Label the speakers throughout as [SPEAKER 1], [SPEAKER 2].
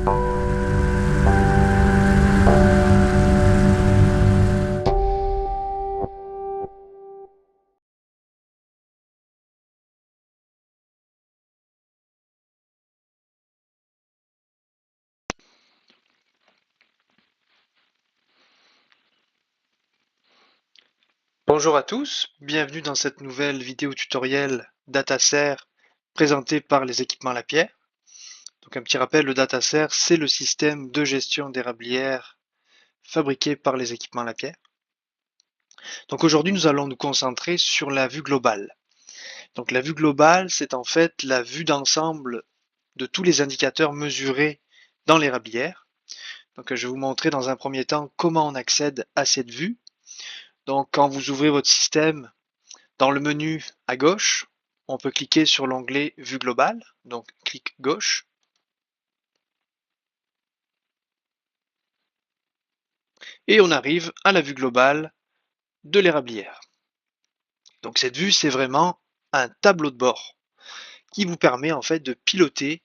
[SPEAKER 1] Bonjour à tous, bienvenue dans cette nouvelle vidéo tutoriel DataSer présentée par les équipements Lapierre. Donc un petit rappel, le DataSer, c'est le système de gestion d'érablières fabriqué par les équipements Lapierre. Donc aujourd'hui, nous allons nous concentrer sur la vue globale. Donc la vue globale, c'est en fait la vue d'ensemble de tous les indicateurs mesurés dans l'érablière. Donc je vais vous montrer dans un premier temps comment on accède à cette vue. Donc quand vous ouvrez votre système, dans le menu à gauche, on peut cliquer sur l'onglet Vue globale, donc clic gauche. Et on arrive à la vue globale de l'érablière. Donc cette vue, c'est vraiment un tableau de bord qui vous permet en fait de piloter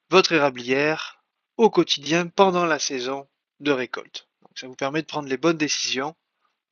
[SPEAKER 1] votre érablière au quotidien pendant la saison de récolte. Donc ça vous permet de prendre les bonnes décisions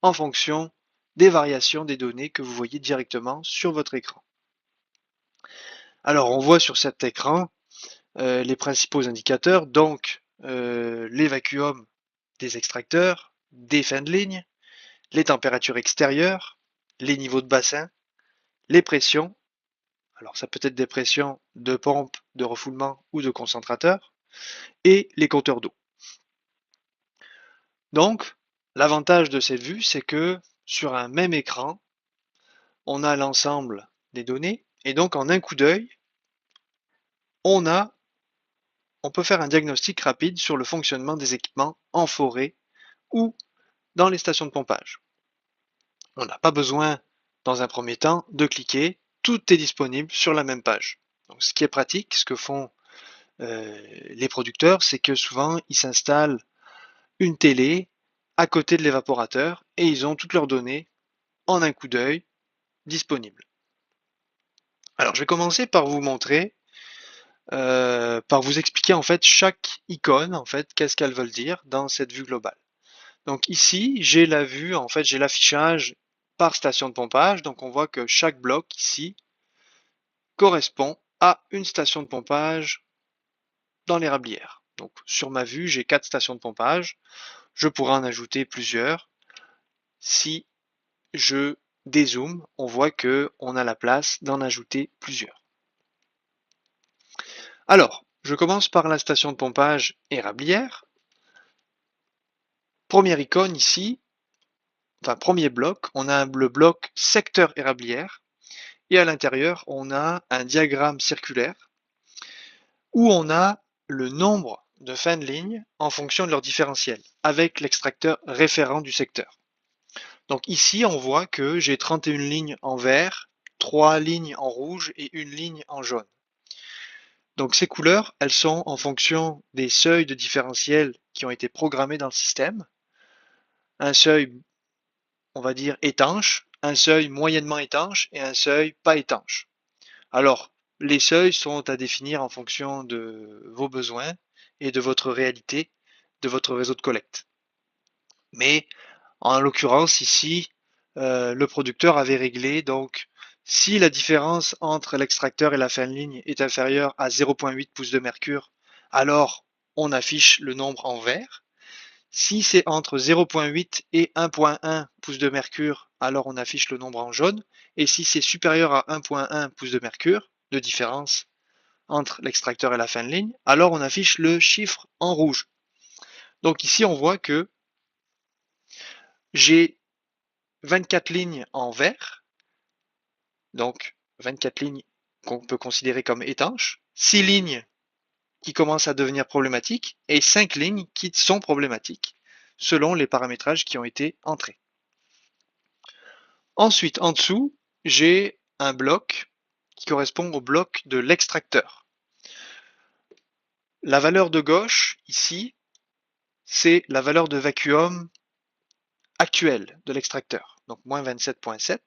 [SPEAKER 1] en fonction des variations des données que vous voyez directement sur votre écran. Alors on voit sur cet écran les principaux indicateurs, donc les vacuums des extracteurs, des fins de ligne, les températures extérieures, les niveaux de bassin, les pressions, alors ça peut être des pressions de pompe, de refoulement ou de concentrateur, et les compteurs d'eau. Donc, l'avantage de cette vue, c'est que sur un même écran, on a l'ensemble des données, et donc en un coup d'œil, on peut faire un diagnostic rapide sur le fonctionnement des équipements en forêt ou dans les stations de pompage. On n'a pas besoin, dans un premier temps, de cliquer. Tout est disponible sur la même page. Donc, ce qui est pratique, ce que font les producteurs, c'est que souvent, ils s'installent une télé à côté de l'évaporateur et ils ont toutes leurs données en un coup d'œil disponibles. Alors, je vais commencer par vous montrer, par vous expliquer en fait chaque icône, en fait, qu'est-ce qu'elles veulent dire dans cette vue globale. Donc ici, j'ai la vue, en fait, j'ai l'affichage par station de pompage. Donc on voit que chaque bloc ici correspond à une station de pompage dans l'érablière. Donc sur ma vue, j'ai 4 stations de pompage. Je pourrais en ajouter plusieurs. Si je dézoome, on voit qu'on a la place d'en ajouter plusieurs. Alors, je commence par la station de pompage érablière. Première icône ici, enfin premier bloc, on a le bloc secteur érablière. Et à l'intérieur, on a un diagramme circulaire où on a le nombre de fins de ligne en fonction de leur différentiel, avec l'extracteur référent du secteur. Donc ici, on voit que j'ai 31 lignes en vert, 3 lignes en rouge et une ligne en jaune. Donc ces couleurs, elles sont en fonction des seuils de différentiel qui ont été programmés dans le système. Un seuil, on va dire, étanche, un seuil moyennement étanche et un seuil pas étanche. Alors, les seuils sont à définir en fonction de vos besoins et de votre réalité, de votre réseau de collecte. Mais en l'occurrence ici, le producteur avait réglé, donc si la différence entre l'extracteur et la fin de ligne est inférieure à 0,8 pouces de mercure, alors on affiche le nombre en vert. Si c'est entre 0,8 et 1,1 pouces de mercure, alors on affiche le nombre en jaune. Et si c'est supérieur à 1,1 pouces de mercure, de différence entre l'extracteur et la fin de ligne, alors on affiche le chiffre en rouge. Donc ici, on voit que j'ai 24 lignes en vert, donc 24 lignes qu'on peut considérer comme étanches, 6 lignes qui commencent à devenir problématiques et 5 lignes qui sont problématiques selon les paramétrages qui ont été entrés. Ensuite, en dessous, j'ai un bloc qui correspond au bloc de l'extracteur. La valeur de gauche, ici, c'est la valeur de vacuum actuelle de l'extracteur, donc moins 27,7,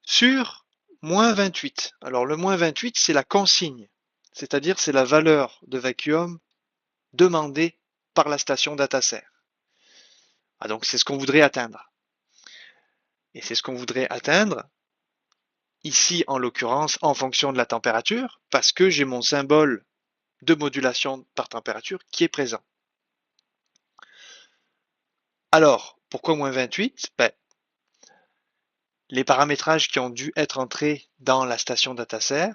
[SPEAKER 1] sur moins 28. Alors le moins 28, c'est la consigne, c'est-à-dire c'est la valeur de vacuum demandé par la station DataSer. Ah, donc c'est ce qu'on voudrait atteindre. Et c'est ce qu'on voudrait atteindre ici en l'occurrence en fonction de la température, parce que j'ai mon symbole de modulation par température qui est présent. Alors, pourquoi moins 28? Les paramétrages qui ont dû être entrés dans la station DataSer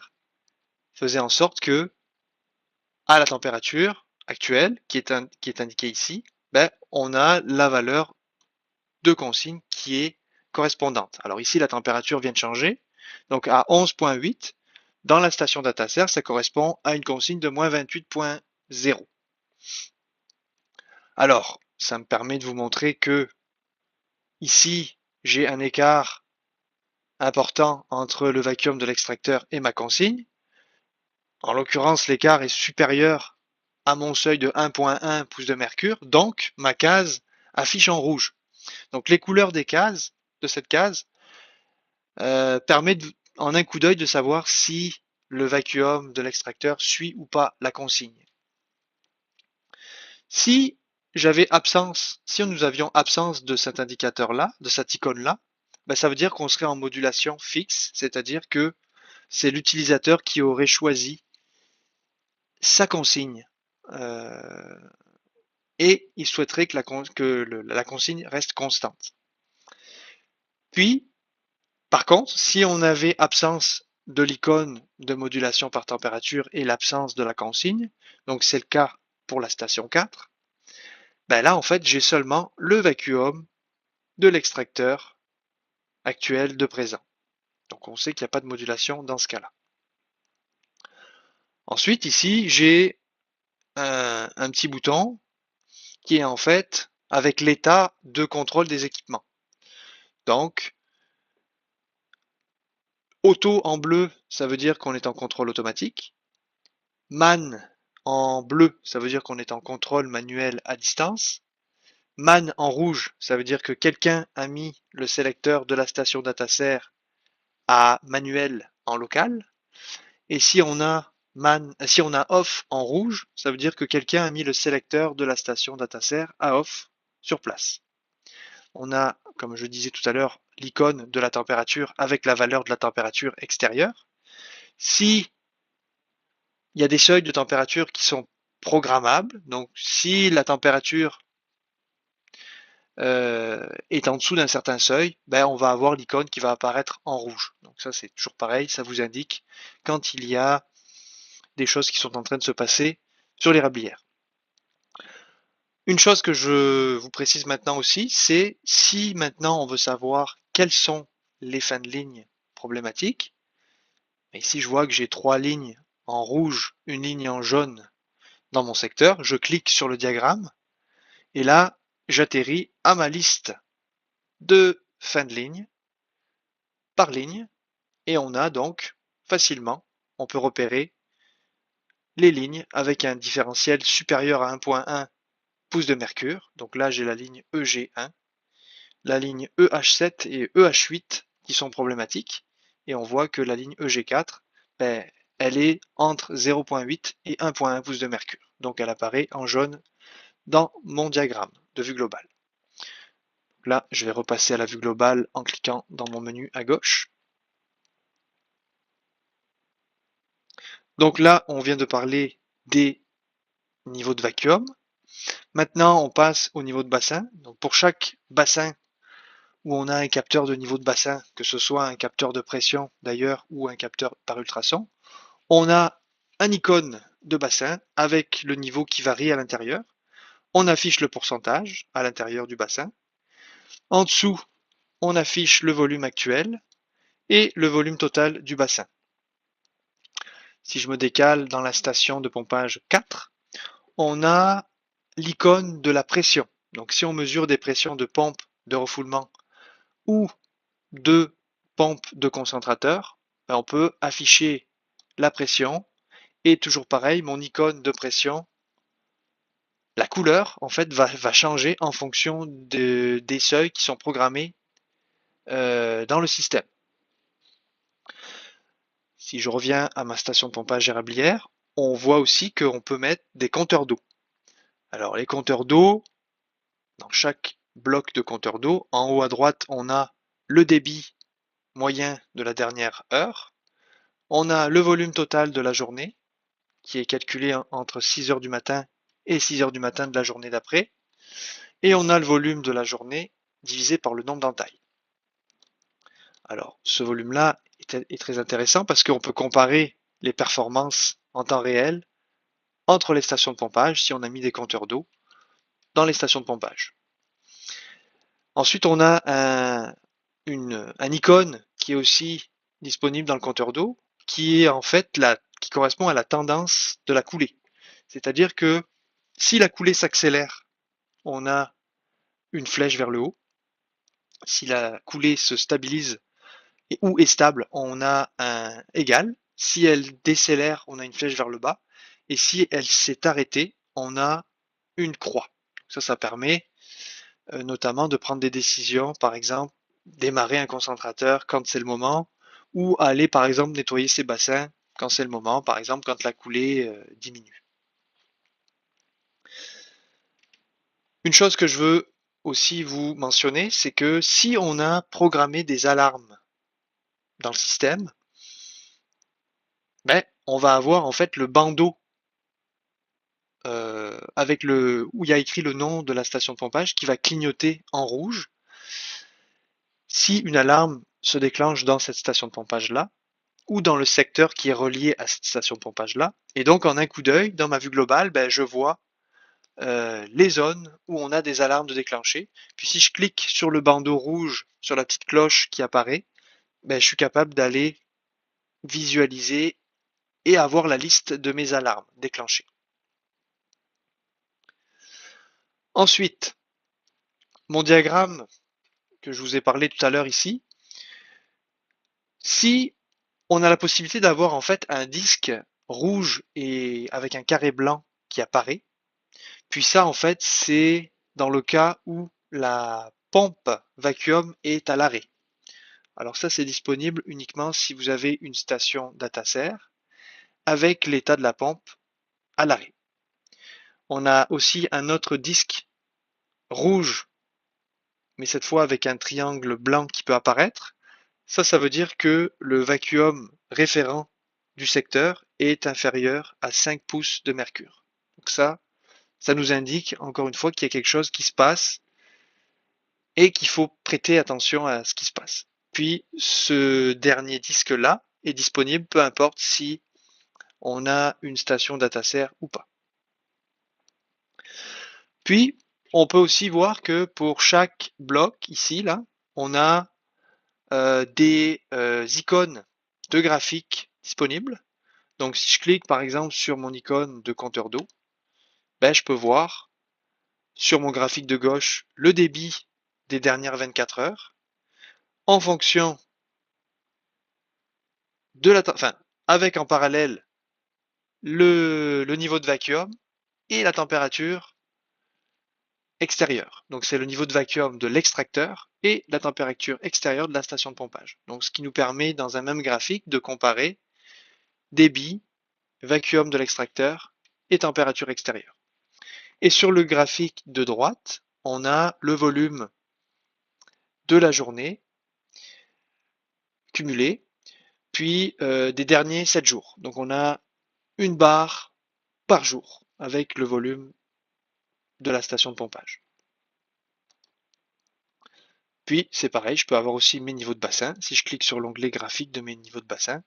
[SPEAKER 1] faisaient en sorte que, à la température actuelle, qui est indiquée ici, on a la valeur de consigne qui est correspondante. Alors ici, la température vient de changer. Donc à 11.8, dans la station DataSer, ça correspond à une consigne de moins 28.0. Alors, ça me permet de vous montrer que ici, j'ai un écart important entre le vacuum de l'extracteur et ma consigne. En l'occurrence, l'écart est supérieur à mon seuil de 1.1 pouces de mercure, donc ma case affiche en rouge. Donc les couleurs des cases, de cette case, permettent en un coup d'œil de savoir si le vacuum de l'extracteur suit ou pas la consigne. Si nous avions absence de cet indicateur-là, de cette icône-là, ça veut dire qu'on serait en modulation fixe, c'est-à-dire que c'est l'utilisateur qui aurait choisi sa consigne et il souhaiterait que la consigne reste constante. Puis, par contre, si on avait absence de l'icône de modulation par température et l'absence de la consigne, donc c'est le cas pour la station 4, là en fait j'ai seulement le vacuum de l'extracteur actuel de présent. Donc on sait qu'il n'y a pas de modulation dans ce cas-là. Ensuite ici j'ai un petit bouton qui est en fait avec l'état de contrôle des équipements. Donc auto en bleu, ça veut dire qu'on est en contrôle automatique. Man en bleu, ça veut dire qu'on est en contrôle manuel à distance. Man en rouge, ça veut dire que quelqu'un a mis le sélecteur de la station DataSer à manuel en local. Et si on a off en rouge, ça veut dire que quelqu'un a mis le sélecteur de la station DataSer à off sur place. On a, comme je disais tout à l'heure, l'icône de la température avec la valeur de la température extérieure. Si il y a des seuils de température qui sont programmables, donc si la température est en dessous d'un certain seuil, on va avoir l'icône qui va apparaître en rouge. Donc ça c'est toujours pareil, ça vous indique quand il y a des choses qui sont en train de se passer sur l'érablière. Une chose que je vous précise maintenant aussi, c'est si maintenant on veut savoir quelles sont les fins de ligne problématiques, ici je vois que j'ai 3 lignes en rouge, une ligne en jaune dans mon secteur, je clique sur le diagramme et là j'atterris à ma liste de fins de ligne par ligne et on a donc facilement, on peut repérer les lignes avec un différentiel supérieur à 1.1 pouces de mercure. Donc là j'ai la ligne EG1, la ligne EH7 et EH8 qui sont problématiques et on voit que la ligne EG4 elle est entre 0.8 et 1.1 pouces de mercure. Donc elle apparaît en jaune dans mon diagramme de vue globale. Là, je vais repasser à la vue globale en cliquant dans mon menu à gauche. Donc là, on vient de parler des niveaux de vacuum. Maintenant, on passe au niveau de bassin. Donc pour chaque bassin où on a un capteur de niveau de bassin, que ce soit un capteur de pression d'ailleurs ou un capteur par ultrason, on a un icône de bassin avec le niveau qui varie à l'intérieur. On affiche le pourcentage à l'intérieur du bassin. En dessous, on affiche le volume actuel et le volume total du bassin. Si je me décale dans la station de pompage 4, on a l'icône de la pression. Donc si on mesure des pressions de pompe de refoulement ou de pompe de concentrateur, on peut afficher la pression et toujours pareil, mon icône de pression, la couleur en fait va changer en fonction des seuils qui sont programmés dans le système. Si je reviens à ma station de pompage érablière, on voit aussi qu'on peut mettre des compteurs d'eau. Alors les compteurs d'eau, dans chaque bloc de compteur d'eau, en haut à droite, on a le débit moyen de la dernière heure. On a le volume total de la journée, qui est calculé entre 6 heures du matin et 6 heures du matin de la journée d'après. Et on a le volume de la journée divisé par le nombre d'entailles. Alors, ce volume-là est très intéressant parce qu'on peut comparer les performances en temps réel entre les stations de pompage si on a mis des compteurs d'eau dans les stations de pompage. Ensuite, on a un icône qui est aussi disponible dans le compteur d'eau, qui est en fait qui correspond à la tendance de la coulée. C'est-à-dire que si la coulée s'accélère, on a une flèche vers le haut. Si la coulée se stabilise ou est stable, on a un égal. Si elle décélère, on a une flèche vers le bas. Et si elle s'est arrêtée, on a une croix. Ça permet notamment de prendre des décisions, par exemple, démarrer un concentrateur quand c'est le moment, ou aller, par exemple, nettoyer ses bassins quand c'est le moment, par exemple, quand la coulée diminue. Une chose que je veux aussi vous mentionner, c'est que si on a programmé des alarmes dans le système, ben, on va avoir en fait le bandeau avec où il y a écrit le nom de la station de pompage qui va clignoter en rouge si une alarme se déclenche dans cette station de pompage là ou dans le secteur qui est relié à cette station de pompage là. Et donc en un coup d'œil, dans ma vue globale, ben, je vois les zones où on a des alarmes de déclencher. Puis si je clique sur le bandeau rouge, sur la petite cloche qui apparaît, ben, je suis capable d'aller visualiser et avoir la liste de mes alarmes déclenchées. Ensuite, mon diagramme que je vous ai parlé tout à l'heure ici, si on a la possibilité d'avoir en fait un disque rouge et avec un carré blanc qui apparaît, puis ça en fait c'est dans le cas où la pompe vacuum est à l'arrêt. Alors ça c'est disponible uniquement si vous avez une station dataser avec l'état de la pompe à l'arrêt. On a aussi un autre disque rouge, mais cette fois avec un triangle blanc qui peut apparaître. Ça veut dire que le vacuum référent du secteur est inférieur à 5 pouces de mercure. Donc ça nous indique encore une fois qu'il y a quelque chose qui se passe et qu'il faut prêter attention à ce qui se passe. Puis ce dernier disque-là est disponible peu importe si on a une station dataser ou pas. Puis on peut aussi voir que pour chaque bloc ici, là, on a des icônes de graphiques disponibles. Donc si je clique par exemple sur mon icône de compteur d'eau, ben, je peux voir sur mon graphique de gauche le débit des dernières 24 heures en fonction de avec en parallèle le niveau de vacuum et la température extérieure. Donc c'est le niveau de vacuum de l'extracteur et la température extérieure de la station de pompage. Donc ce qui nous permet dans un même graphique de comparer débit, vacuum de l'extracteur et température extérieure. Et sur le graphique de droite, on a le volume de la journée cumulé, puis des derniers 7 jours. Donc on a une barre par jour avec le volume de la station de pompage. Puis c'est pareil, je peux avoir aussi mes niveaux de bassin. Si je clique sur l'onglet graphique de mes niveaux de bassin,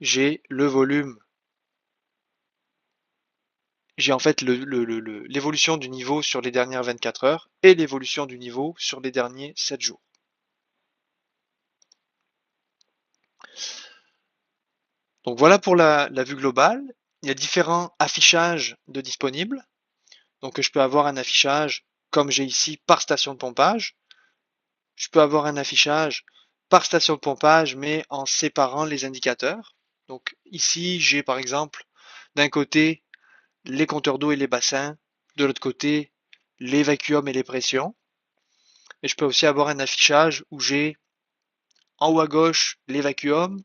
[SPEAKER 1] j'ai le volume, j'ai en fait l'évolution du niveau sur les dernières 24 heures et l'évolution du niveau sur les derniers 7 jours. Donc voilà pour la vue globale. Il y a différents affichages de disponibles. Donc je peux avoir un affichage comme j'ai ici par station de pompage. Je peux avoir un affichage par station de pompage mais en séparant les indicateurs. Donc ici j'ai par exemple d'un côté les compteurs d'eau et les bassins, de l'autre côté les vacuums et les pressions. Et je peux aussi avoir un affichage où j'ai en haut à gauche les vacuums,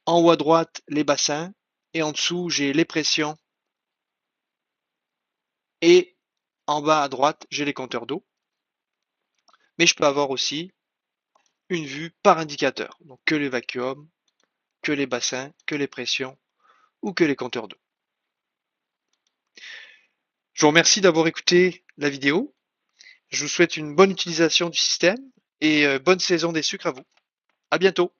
[SPEAKER 1] en haut à droite les bassins et en dessous j'ai les pressions Et en bas à droite, j'ai les compteurs d'eau. Mais je peux avoir aussi une vue par indicateur. Donc que les vacuums, que les bassins, que les pressions ou que les compteurs d'eau. Je vous remercie d'avoir écouté la vidéo. Je vous souhaite une bonne utilisation du système et bonne saison des sucres à vous. À bientôt.